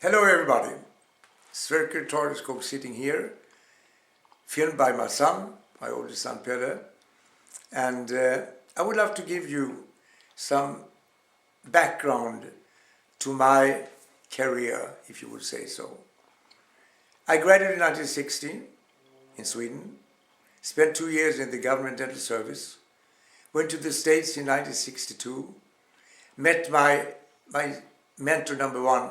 Hello everybody, Sverker Toreskog sitting here, filmed by my son, my oldest son Peder, and I would love to give you some background to my career, if you would say so. I graduated in 1960 in Sweden, spent 2 years in the government dental service, went to the States in 1962, met my mentor number one,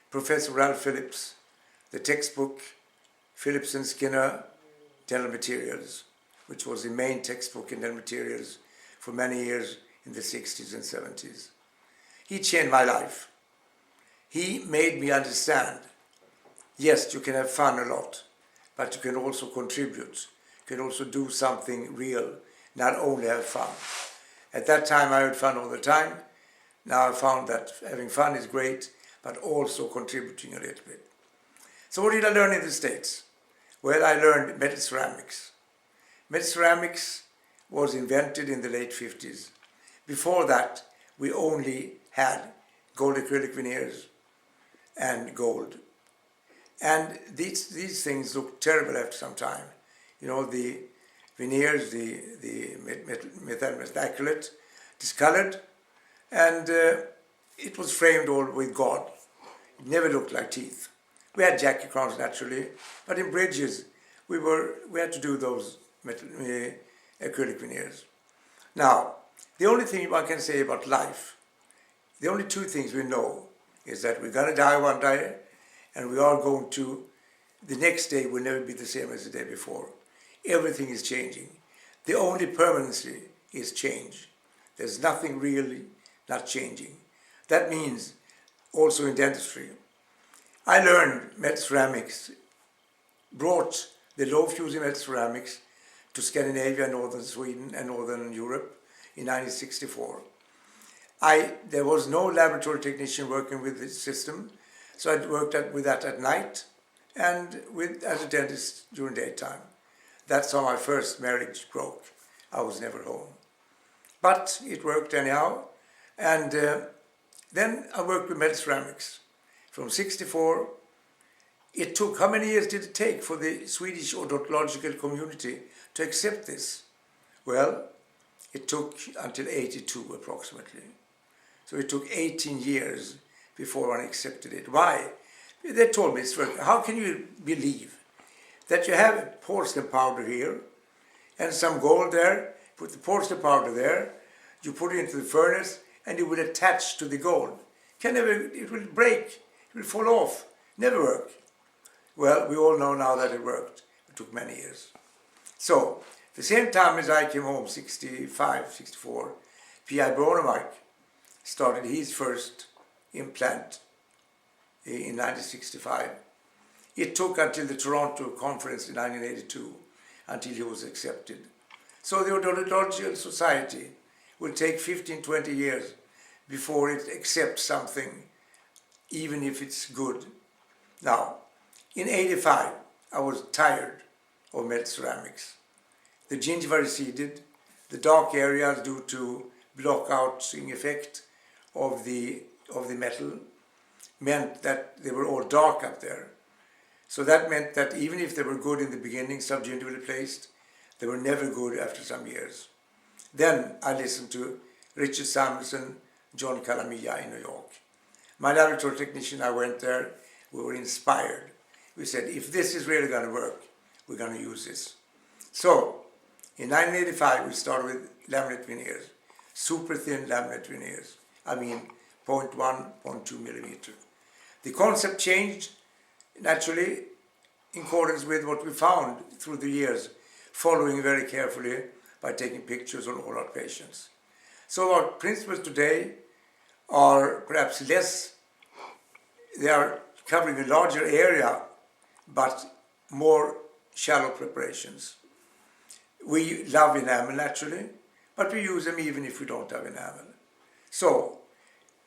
Professor Ralph Phillips, the textbook Phillips and Skinner Dental Materials, which was the main textbook in dental materials for many years in the 60s and 70s. He changed my life. He made me understand, yes, you can have fun a lot, but you can also contribute. You can also do something real, not only have fun. At that time I had fun all the time. Now I found that having fun is great, but also contributing a little bit. So what did I learn in the States? Well, I learned metal ceramics. Metal ceramics was invented in the late 50s. Before that, we only had gold acrylic veneers and gold. And these things looked terrible after some time. You know, the veneers, the metal immaculate, discolored, and it was framed all with gold. It never looked like teeth. We had jackie crowns naturally, but in bridges we had to do those metal, acrylic veneers. Now, the only thing one can say about life, the only two things we know is that we're gonna die one day, and we are going to, the next day will never be the same as the day before. Everything is changing. The only permanency is change. There's nothing really not changing. That means also in dentistry. I learned metal ceramics, brought the low fusing metal ceramics to Scandinavia, northern Sweden and northern Europe in 1964. There was no laboratory technician working with this system, so I worked with that at night and as a dentist during daytime. That's how my first marriage broke. I was never home. But it worked anyhow, and then I worked with metal ceramics. From 64, it took, how many years did it take for the Swedish odontological community to accept this? Well, it took until 82 approximately. So it took 18 years before one accepted it. Why? They told me, how can you believe that you have a porcelain powder here and some gold there, put the porcelain powder there, you put it into the furnace and it will attach to the gold. It will break, it will fall off, never work. Well, we all know now that it worked. It took many years. So, the same time as I came home, 65, 64, P.I. Bronemark started his first implant in 1965. It took until the Toronto conference in 1982 until he was accepted. So the Odontological Society will take 15, 20 years before it accepts something, even if it's good. Now, in 85, I was tired of metal ceramics. The gingiva receded, the dark areas due to block-outing effect of the metal meant that they were all dark up there. So that meant that even if they were good in the beginning, subgingivally placed, they were never good after some years. Then I listened to Richard Samuelson, John Calamia in New York. My laboratory technician, I went there, we were inspired. We said, if this is really going to work, we're going to use this. So, in 1985, we started with laminate veneers, super thin laminate veneers. I mean, 0.1, 0.2 millimeter. The concept changed naturally in accordance with what we found through the years, following very carefully by taking pictures on all our patients. So our principles today are perhaps less, they are covering a larger area, but more shallow preparations. We love enamel naturally, but we use them even if we don't have enamel. So,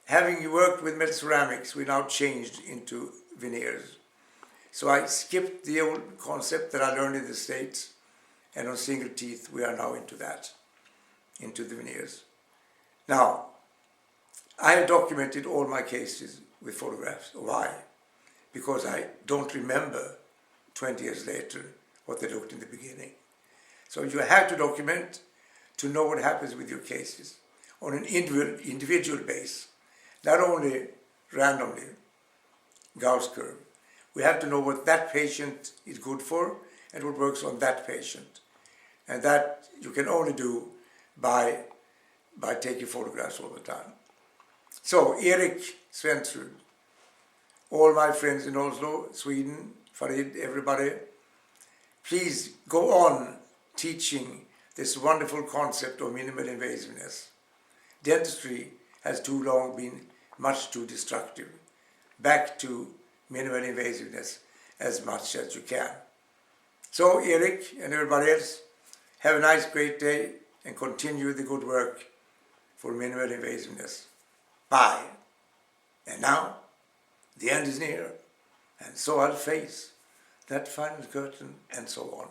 having worked with metal ceramics, we now changed into veneers. So I skipped the old concept that I learned in the States, and on single teeth we are now into that, into the veneers. Now, I have documented all my cases with photographs. Why? because I don't remember 20 years later what they looked in the beginning. So you have to document to know what happens with your cases on an individual basis, not only randomly, Gauss curve. We have to know what that patient is good for and what works on that patient. And that you can only do by taking photographs all the time. So, Erik Sventrud, all my friends in Oslo, Sweden, Farid, everybody, please go on teaching this wonderful concept of minimal invasiveness. Dentistry has too long been much too destructive. Back to minimal invasiveness as much as you can. So, Erik and everybody else, have a nice, great day and continue the good work for minimal invasiveness. Bye. And now, the end is near, and so I'll face that final curtain and so on.